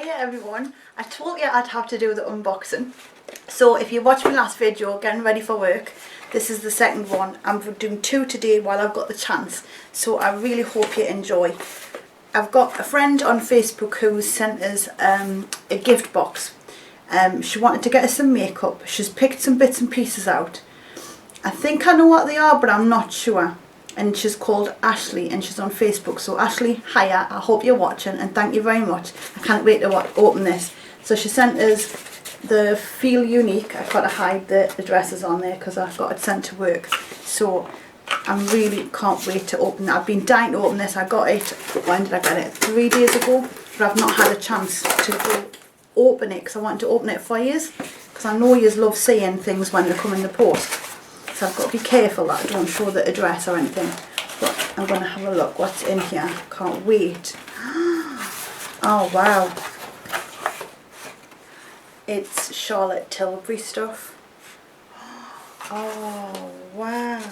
Hiya everyone, I told you I'd have to do the unboxing. So if you watched my last video, getting ready for work, this is the second one. I'm doing two today while I've got the chance. So I really hope you enjoy. I've got a friend on Facebook who sent us a gift box. She wanted to get us some makeup. She's picked some bits and pieces out. I think I know what they are, but I'm not sure. And she's called Ashleigh and she's on Facebook. So Ashleigh, hiya, I hope you're watching and thank you very much. I can't wait to open this. So she sent us the Feel Unique. I've got to hide the addresses on there because I've got it sent to work. So I really can't wait to open it. I've been dying to open this. I got it, when did I get it? 3 days ago. But I've not had a chance to go open it because I wanted to open it for you. Because I know you love seeing things when they come in the post. So I've got to be careful that I don't show the address or anything. But I'm going to have a look what's in here. Can't wait. Oh wow. It's Charlotte Tilbury stuff. Oh wow.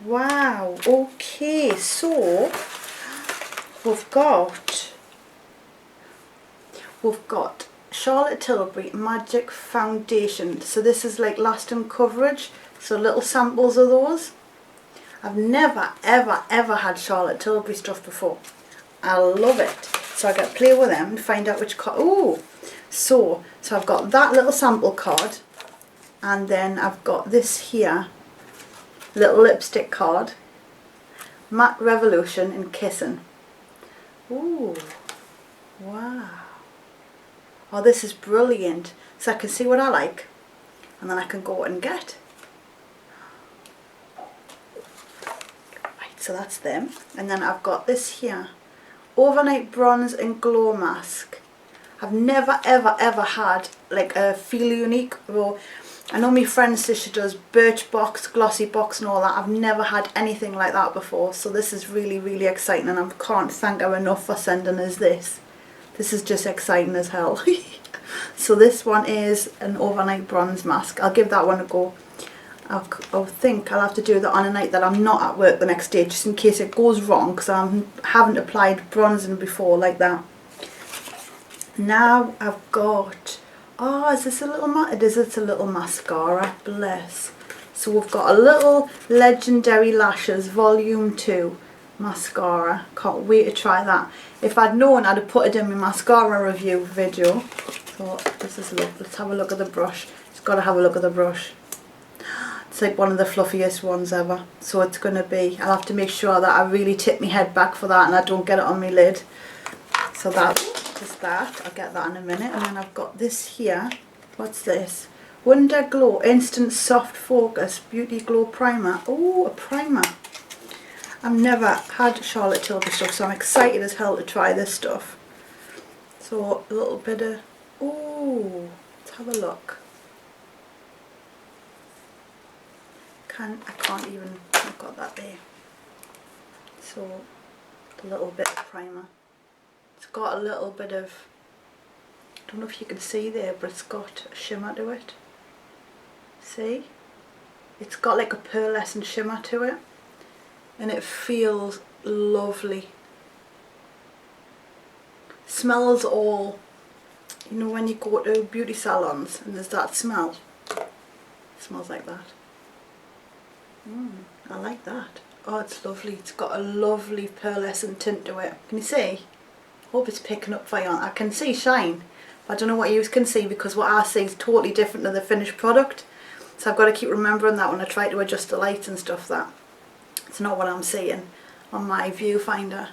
Wow. Okay, so we've got Charlotte Tilbury Magic Foundation. So this is like lasting coverage. So little samples of those. I've never ever had Charlotte Tilbury stuff before. I love it. So I get to play with them and find out which card. Oh, so I've got that little sample card, and then I've got this here little lipstick card. Matte Revolution and Kissing. Ooh, wow. Oh, this is brilliant. So I can see what I like and then I can go and get. Right, so that's them. And then I've got this here. Overnight Bronze and Glow Mask. I've never ever had like a Feel Unique. Well, I know my friend says she does Birchbox, Glossy Box and all that. I've never had anything like that before. So this is really exciting and I can't thank her enough for sending us this. This is just exciting as hell. So this one is an overnight bronze mask. I'll give that one a go. I think I'll have to do that on a night that I'm not at work the next day, just in case it goes wrong, because I haven't applied bronzing before like that. Now I've got, oh, is this a little, it is, it's a little mascara, bless. So we've got a little Legendary Lashes Volume 2 mascara. Can't wait to try that. If I'd known, I'd have put it in my mascara review video. So this is, look, let's have a look at the brush. Just got to have a look at the brush. It's like one of the fluffiest ones ever. So it's going to be, I'll have to make sure that I really tip my head back for that and I don't get it on my lid. So that is that. I'll get that in a minute. And then I've got this here. What's this? Wonder Glow Instant Soft Focus Beauty Glow Primer. Oh, a primer. I've never had Charlotte Tilbury stuff, so I'm excited as hell to try this stuff. So a little bit of, oh, let's have a look. I can't even, I've got that there. So a little bit of primer. It's got a little bit of, I don't know if you can see there, but it's got a shimmer to it. See? It's got like a pearlescent shimmer to it. And it feels lovely. Smells all, you know when you go to beauty salons and there's that smell. It smells like that. I like that. Oh, it's lovely. It's got a lovely pearlescent tint to it. Can you see? Hope it's picking up for you. I can see shine. But I don't know what you can see because what I see is totally different to the finished product. So I've got to keep remembering that when I try to adjust the lights and stuff, that it's not what I'm seeing on my viewfinder.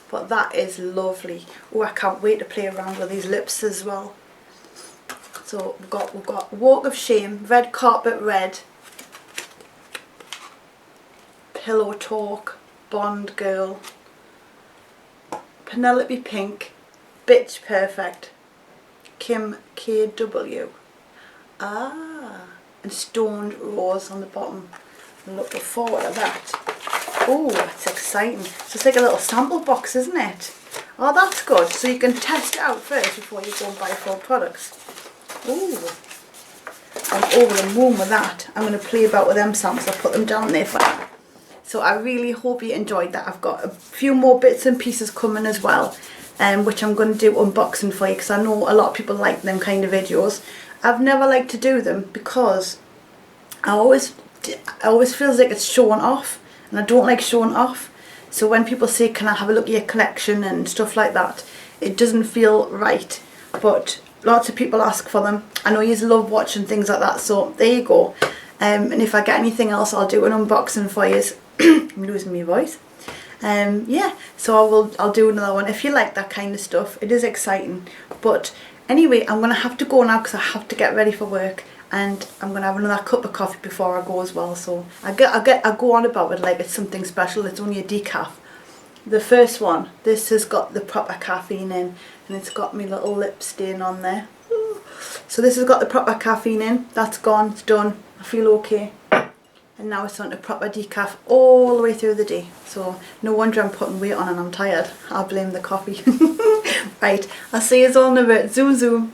But that is lovely. Oh, I can't wait to play around with these lips as well. So we've got Walk of Shame, Red Carpet Red, Pillow Talk, Bond Girl, Penelope Pink, Bitch Perfect, Kim KW, and Stoned Rose on the bottom. I'm looking forward to that. Oh, that's exciting. So it's like a little sample box, isn't it? Oh, that's good. So you can test it out first before you go and buy full products. Ooh. I'm over the moon with that. I'm going to play about with them samples. I'll put them down there for you. So I really hope you enjoyed that. I've got a few more bits and pieces coming as well. which I'm going to do unboxing for you because I know a lot of people like them kind of videos. I've never liked to do them because I always feels like it's showing off, and I don't like showing off. So when people say, can I have a look at your collection and stuff like that, it doesn't feel right. But lots of people ask for them. I know you love watching things like that, so there you go. And if I get anything else, I'll do an unboxing for you. I'm losing my voice. Yeah, so I'll do another one if you like that kind of stuff. It is exciting. But anyway, I'm gonna have to go now because I have to get ready for work, and I'm gonna have another cup of coffee before I go as well. So I go on about it like it's something special. It's only a decaf. The first one, this has got the proper caffeine in, and it's got my little lip stain on there. So this has got the proper caffeine in. That's gone. It's done. I feel okay. And now it's on to proper decaf all the way through the day. So no wonder I'm putting weight on and I'm tired. I'll blame the coffee. Right, I'll see you all in a bit. Zoom zoom.